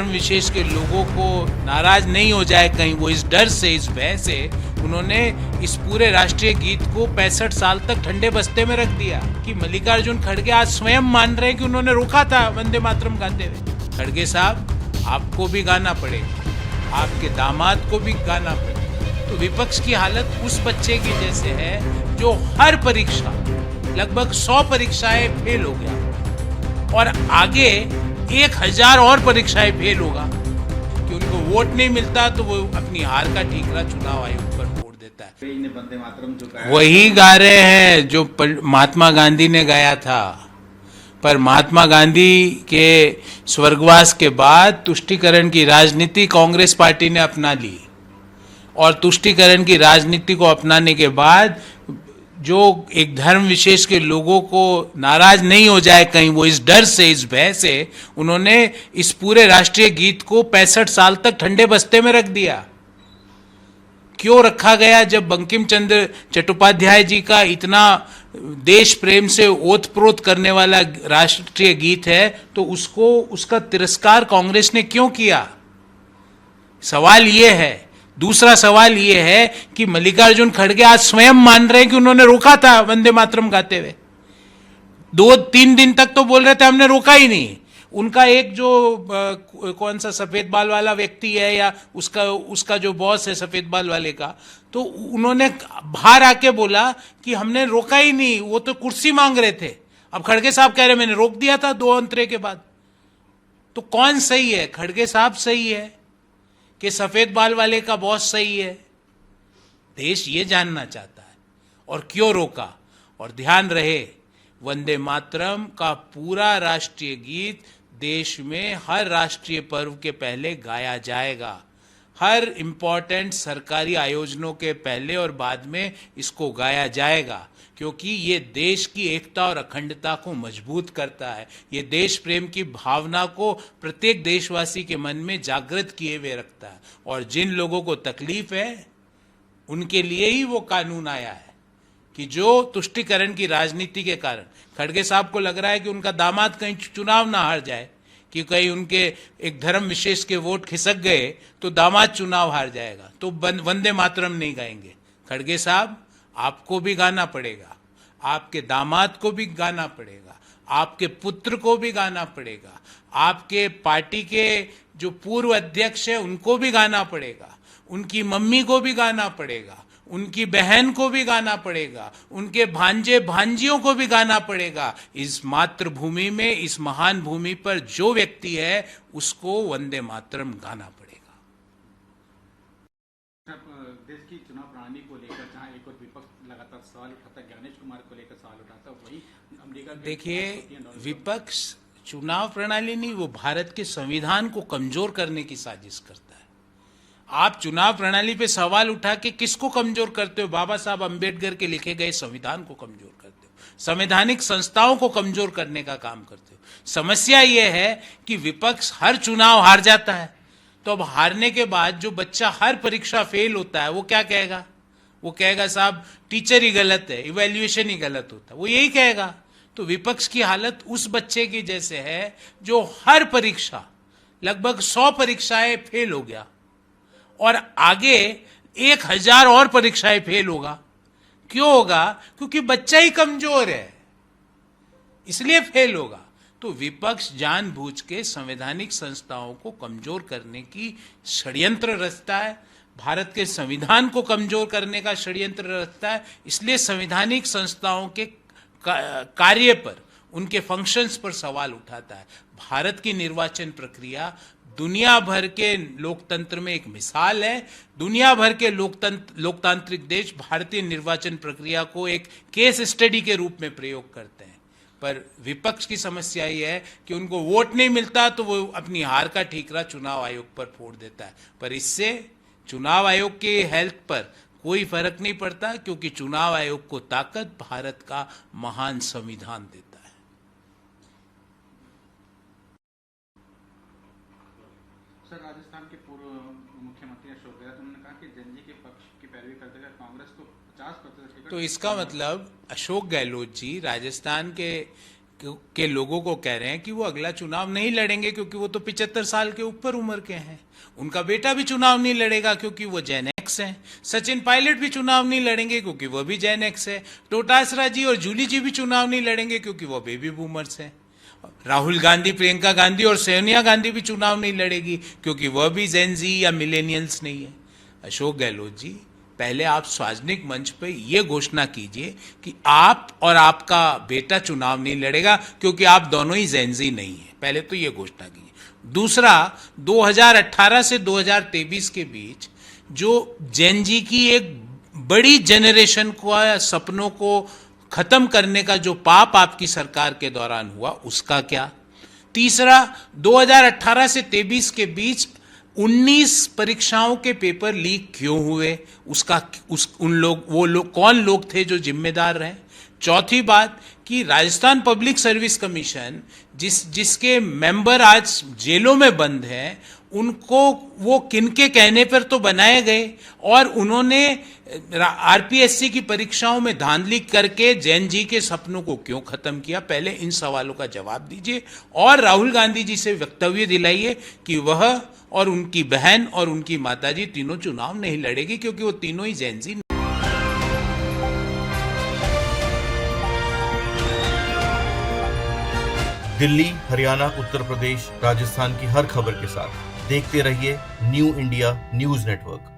धर्म विशेष के लोगों को नाराज नहीं हो जाए कहीं, वो इस डर से, इस भय से उन्होंने इस पूरे राष्ट्रीय गीत को 65 साल तक ठंडे बस्ते में रख दिया कि मल्लिकार्जुन खड़गे आज स्वयं मान रहे हैं कि उन्होंने रोका था वंदे मातरम गाते हुए। खड़गे साहब, आपको भी गाना पड़ेगा, आपके दामाद को भी गाना पड़ेगा। तो विपक्ष की हालत उस बच्चे की जैसे है जो हर परीक्षा, लगभग 100 परीक्षाएं फेल हो गया और आगे 1000 और परीक्षाएं फेल होगा कि उनको वोट नहीं मिलता तो वो अपनी हार का ठीकरा चुनाव आयोग पर फोड़ देता है। वही गा रहे हैं जो महात्मा गांधी ने गाया था, पर महात्मा गांधी के स्वर्गवास के बाद तुष्टीकरण की राजनीति कांग्रेस पार्टी ने अपना ली और तुष्टीकरण की राजनीति को अपनाने के बाद जो एक धर्म विशेष के लोगों को नाराज नहीं हो जाए कहीं, वो इस डर से, इस भय से उन्होंने इस पूरे राष्ट्रीय गीत को 65 साल तक ठंडे बस्ते में रख दिया। क्यों रखा गया? जब बंकिम चंद्र चट्टोपाध्याय जी का इतना देश प्रेम से ओतप्रोत करने वाला राष्ट्रीय गीत है तो उसका तिरस्कार कांग्रेस ने क्यों किया? सवाल यह है। दूसरा सवाल यह है कि मल्लिकार्जुन खड़गे आज स्वयं मान रहे हैं कि उन्होंने रोका था वंदे मातरम गाते हुए। 2-3 दिन तक तो बोल रहे थे हमने रोका ही नहीं। उनका एक जो कौन सा सफेद बाल वाला व्यक्ति है या उसका जो बॉस है सफेद बाल वाले का, तो उन्होंने बाहर आके बोला कि हमने रोका ही नहीं, वो तो कुर्सी मांग रहे थे। अब खड़गे साहब कह रहे मैंने रोक दिया था 2 अंतरे के बाद। तो कौन सही है? खड़गे साहब सही है कि सफेद बाल वाले का बॉस सही है? देश ये जानना चाहता है। और क्यों रोका? और ध्यान रहे, वंदे मातरम का पूरा राष्ट्रीय गीत देश में हर राष्ट्रीय पर्व के पहले गाया जाएगा। हर इंपॉर्टेंट सरकारी आयोजनों के पहले और बाद में इसको गाया जाएगा, क्योंकि ये देश की एकता और अखंडता को मजबूत करता है। ये देश प्रेम की भावना को प्रत्येक देशवासी के मन में जागृत किए हुए रखता है। और जिन लोगों को तकलीफ है उनके लिए ही वो कानून आया है कि जो तुष्टीकरण की राजनीति के कारण खड़गे साहब को लग रहा है कि उनका दामाद कहीं चुनाव ना हार जाए, कि कहीं उनके एक धर्म विशेष के वोट खिसक गए तो दामाद चुनाव हार जाएगा, तो वंदे मातरम नहीं गाएंगे। खड़गे साहब, आपको भी गाना पड़ेगा, आपके दामाद को भी गाना पड़ेगा, आपके पुत्र को भी गाना पड़ेगा, आपके पार्टी के जो पूर्व अध्यक्ष है उनको भी गाना पड़ेगा, उनकी मम्मी को भी गाना पड़ेगा, उनकी बहन को भी गाना पड़ेगा, उनके भांजे भांजियों को भी गाना पड़ेगा। इस मातृभूमि में, इस महान भूमि पर जो व्यक्ति है उसको वंदे मातरम गाना पड़ेगा। देश की चुनाव प्रणाली को लेकर जहां एक और विपक्ष लगातार सवाल उठाता, ज्ञानेश कुमार को लेकर सवाल उठाता, वही अमेरिका। देखिए, विपक्ष चुनाव प्रणाली नहीं, वो भारत के संविधान को कमजोर करने की साजिश करता है। आप चुनाव प्रणाली पे सवाल उठा के किसको कमजोर करते हो? बाबा साहब अंबेडकर के लिखे गए संविधान को कमजोर करते हो, संवैधानिक संस्थाओं को कमजोर करने का काम करते हो। समस्या यह है कि विपक्ष हर चुनाव हार जाता है, तो अब हारने के बाद जो बच्चा हर परीक्षा फेल होता है वो क्या कहेगा? वो कहेगा साहब टीचर ही गलत है, इवैल्यूएशन ही गलत होता है, वो यही कहेगा। तो विपक्ष की हालत उस बच्चे की जैसे है जो हर परीक्षा, लगभग 100 परीक्षाएं फेल हो गया और आगे 1000 और परीक्षाएं फेल होगा। क्यों होगा? क्योंकि बच्चा ही कमजोर है, इसलिए फेल होगा। तो विपक्ष जानबूझ के संवैधानिक संस्थाओं को कमजोर करने की षड्यंत्र रचता है, भारत के संविधान को कमजोर करने का षड्यंत्र रचता है। इसलिए संवैधानिक संस्थाओं के कार्य पर, उनके फंक्शंस पर सवाल उठाता है। भारत की निर्वाचन प्रक्रिया दुनिया भर के लोकतंत्र में एक मिसाल है। दुनिया भर के लोकतांत्रिक देश भारतीय निर्वाचन प्रक्रिया को एक केस स्टडी के रूप में प्रयोग करते हैं, पर विपक्ष की समस्या यह है कि उनको वोट नहीं मिलता तो वो अपनी हार का ठीकरा चुनाव आयोग पर फोड़ देता है। पर इससे चुनाव आयोग के हेल्थ पर कोई फर्क नहीं पड़ता, क्योंकि चुनाव आयोग को ताकत भारत का महान संविधान देता है। सर, राजस्थान के पूर्व मुख्यमंत्री अशोक गहलोत ने कहा कि जनजी के पक्ष की पैरवी करते हुए कांग्रेस को 50% टिकट। तो इसका मतलब अशोक गहलोत जी राजस्थान के के लोगों को कह रहे हैं कि वो अगला चुनाव नहीं लड़ेंगे क्योंकि वो तो 75 साल के ऊपर उम्र के हैं। उनका बेटा भी चुनाव नहीं लड़ेगा क्योंकि वो जेन एक्स है। सचिन पायलट भी चुनाव नहीं लड़ेंगे क्योंकि वो भी जेन एक्स है। डोटासरा जी और जूली जी भी चुनाव नहीं लड़ेंगे क्योंकि वो बेबी बूमर्स हैं। राहुल गांधी, प्रियंका गांधी और सोनिया गांधी भी चुनाव नहीं लड़ेगी क्योंकि वह भी जेन जी या मिलेनियल्स नहीं है। अशोक गहलोत जी, पहले आप सार्वजनिक मंच पे ये घोषणा कीजिए कि आप और आपका बेटा चुनाव नहीं लड़ेगा क्योंकि आप दोनों ही जेनजी नहीं है। पहले तो ये घोषणा कीजिए। दूसरा, 2018 से 2023 के बीच जो जेनजी की एक बड़ी जेनरेशन को सपनों को खत्म करने का जो पाप आपकी सरकार के दौरान हुआ, उसका क्या? तीसरा, 2018 से 23 के बीच 19 परीक्षाओं के पेपर लीक क्यों हुए, उसका कौन लोग थे जो जिम्मेदार रहे? चौथी बात कि राजस्थान पब्लिक सर्विस कमीशन जिसके मेंबर आज जेलों में बंद हैं, उनको वो किनके कहने पर तो बनाए गए और उन्होंने आरपीएससी की परीक्षाओं में धांधली करके जैन जी के सपनों को क्यों खत्म किया? पहले इन सवालों का जवाब दीजिए और राहुल गांधी जी से वक्तव्य दिलाइए कि वह और उनकी बहन और उनकी माताजी तीनों चुनाव नहीं लड़ेगी क्योंकि वो तीनों ही जैन जी। दिल्ली, हरियाणा, उत्तर प्रदेश, राजस्थान की हर खबर के साथ देखते रहिए न्यू इंडिया न्यूज नेटवर्क।